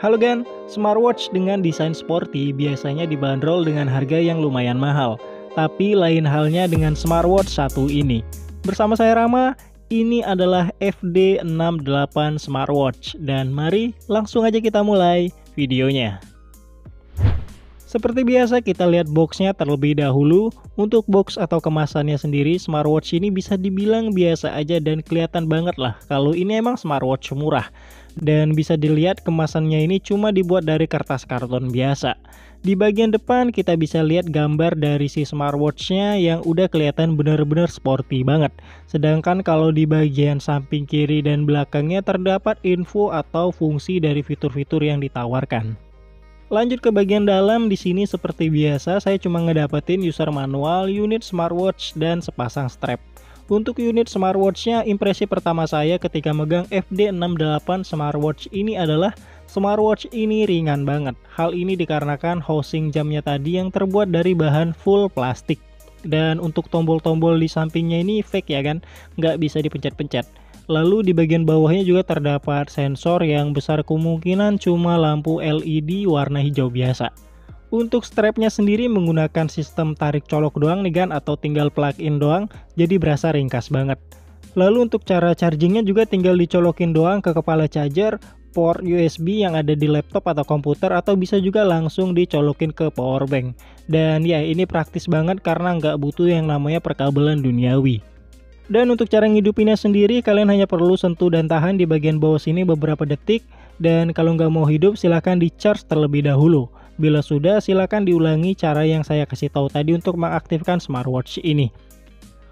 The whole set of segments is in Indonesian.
Halo Gan, smartwatch dengan desain sporty biasanya dibanderol dengan harga yang lumayan mahal. Tapi lain halnya dengan smartwatch satu ini. Bersama saya Rama, ini adalah FD68 smartwatch. Dan mari langsung aja kita mulai videonya. Seperti biasa kita lihat boxnya terlebih dahulu. Untuk box atau kemasannya sendiri, smartwatch ini bisa dibilang biasa aja dan kelihatan banget lah kalau ini emang smartwatch murah. Dan bisa dilihat kemasannya ini cuma dibuat dari kertas karton biasa. Di bagian depan kita bisa lihat gambar dari si smartwatchnya yang udah kelihatan bener-bener sporty banget. Sedangkan kalau di bagian samping kiri dan belakangnya terdapat info atau fungsi dari fitur-fitur yang ditawarkan. Lanjut ke bagian dalam, di sini seperti biasa saya cuma ngedapetin user manual, unit smartwatch, dan sepasang strap. Untuk unit smartwatchnya, impresi pertama saya ketika megang FD68 smartwatch ini adalah smartwatch ini ringan banget. Hal ini dikarenakan housing jamnya tadi yang terbuat dari bahan full plastik. Dan untuk tombol-tombol di sampingnya ini fake ya kan, nggak bisa dipencet-pencet. Lalu di bagian bawahnya juga terdapat sensor yang besar kemungkinan cuma lampu LED warna hijau biasa. Untuk strapnya sendiri menggunakan sistem tarik colok doang nih kan, atau tinggal plug in doang, jadi berasa ringkas banget. Lalu untuk cara chargingnya juga tinggal dicolokin doang ke kepala charger, port USB yang ada di laptop atau komputer, atau bisa juga langsung dicolokin ke power bank. Dan ya ini praktis banget karena nggak butuh yang namanya perkabelan duniawi. Dan untuk cara ngidupinnya sendiri, kalian hanya perlu sentuh dan tahan di bagian bawah sini beberapa detik. Dan kalau nggak mau hidup, silahkan di charge terlebih dahulu. Bila sudah, silahkan diulangi cara yang saya kasih tahu tadi untuk mengaktifkan smartwatch ini.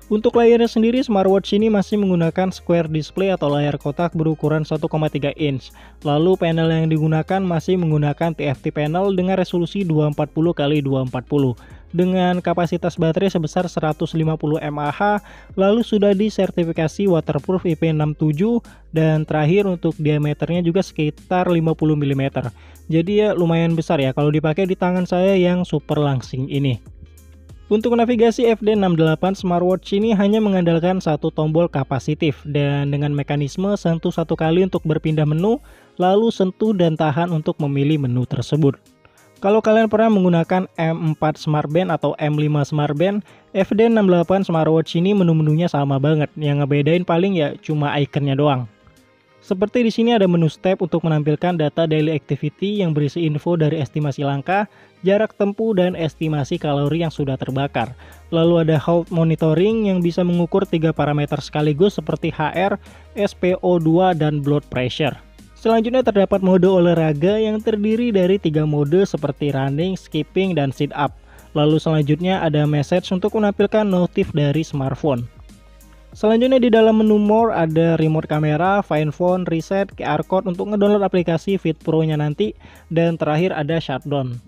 Untuk layarnya sendiri, smartwatch ini masih menggunakan square display atau layar kotak berukuran 1,3 inch. Lalu panel yang digunakan masih menggunakan TFT panel dengan resolusi 240x240. Dengan kapasitas baterai sebesar 150 mAh, lalu sudah disertifikasi waterproof IP67, dan terakhir untuk diameternya juga sekitar 50 mm. Jadi ya lumayan besar ya kalau dipakai di tangan saya yang super langsing ini. Untuk navigasi FD68 smartwatch ini hanya mengandalkan satu tombol kapasitif, dan dengan mekanisme sentuh satu kali untuk berpindah menu, lalu sentuh dan tahan untuk memilih menu tersebut. Kalau kalian pernah menggunakan M4 Smartband atau M5 Smartband, FD68 smartwatch ini menu-menunya sama banget. Yang ngebedain paling ya cuma ikonnya doang. Seperti di sini ada menu step untuk menampilkan data daily activity yang berisi info dari estimasi langkah, jarak tempuh, dan estimasi kalori yang sudah terbakar. Lalu ada health monitoring yang bisa mengukur 3 parameter sekaligus seperti HR, SpO2, dan blood pressure. Selanjutnya terdapat mode olahraga yang terdiri dari 3 mode seperti running, skipping, dan sit up. Lalu selanjutnya ada message untuk menampilkan notif dari smartphone. Selanjutnya di dalam menu more ada remote kamera, find phone, reset, QR code untuk ngedownload aplikasi Fit Pro-nya nanti, dan terakhir ada shutdown.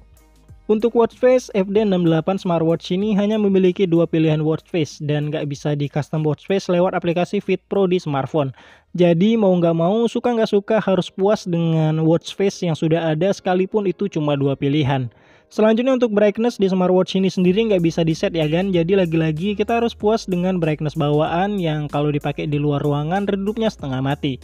Untuk watch face, FD68 smartwatch ini hanya memiliki 2 pilihan watch face dan nggak bisa di custom watch face lewat aplikasi Fit Pro di smartphone. Jadi mau nggak mau, suka nggak suka harus puas dengan watch face yang sudah ada sekalipun itu cuma 2 pilihan. Selanjutnya untuk brightness di smartwatch ini sendiri nggak bisa di set ya kan, jadi lagi-lagi kita harus puas dengan brightness bawaan yang kalau dipakai di luar ruangan redupnya setengah mati.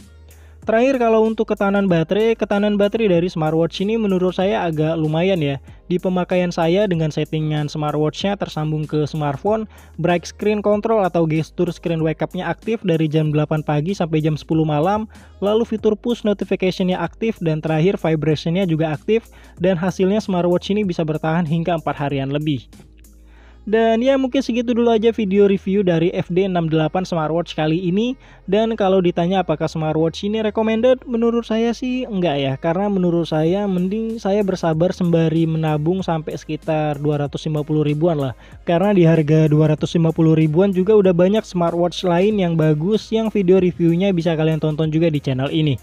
Terakhir kalau untuk ketahanan baterai dari smartwatch ini menurut saya agak lumayan ya. Di pemakaian saya dengan settingan smartwatchnya tersambung ke smartphone, bright screen control atau gesture screen wake up-nya aktif dari jam 8 pagi sampai jam 10 malam, lalu fitur push notification-nya aktif, dan terakhir vibration-nya juga aktif, dan hasilnya smartwatch ini bisa bertahan hingga 4 harian lebih. Dan ya mungkin segitu dulu aja video review dari FD68 smartwatch kali ini. Dan kalau ditanya apakah smartwatch ini recommended, menurut saya sih enggak ya. Karena menurut saya mending saya bersabar sembari menabung sampai sekitar 250 ribuan lah. Karena di harga 250 ribuan juga udah banyak smartwatch lain yang bagus yang video reviewnya bisa kalian tonton juga di channel ini.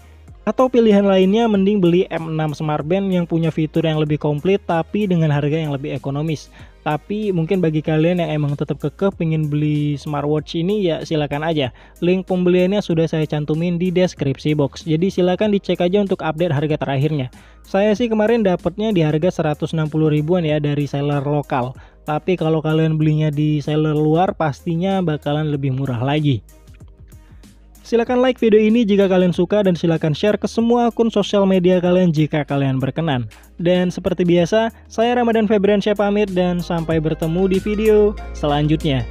Atau pilihan lainnya mending beli M6 Smartband yang punya fitur yang lebih komplit tapi dengan harga yang lebih ekonomis. Tapi mungkin bagi kalian yang emang tetap kekeh pengen beli smartwatch ini ya silakan aja. Link pembeliannya sudah saya cantumin di deskripsi box. Jadi silakan dicek aja untuk update harga terakhirnya. Saya sih kemarin dapatnya di harga 160 ribuan ya dari seller lokal. Tapi kalau kalian belinya di seller luar pastinya bakalan lebih murah lagi. Silahkan like video ini jika kalian suka dan silahkan share ke semua akun sosial media kalian jika kalian berkenan. Dan seperti biasa, saya Ramadan Febriansyah pamit dan sampai bertemu di video selanjutnya.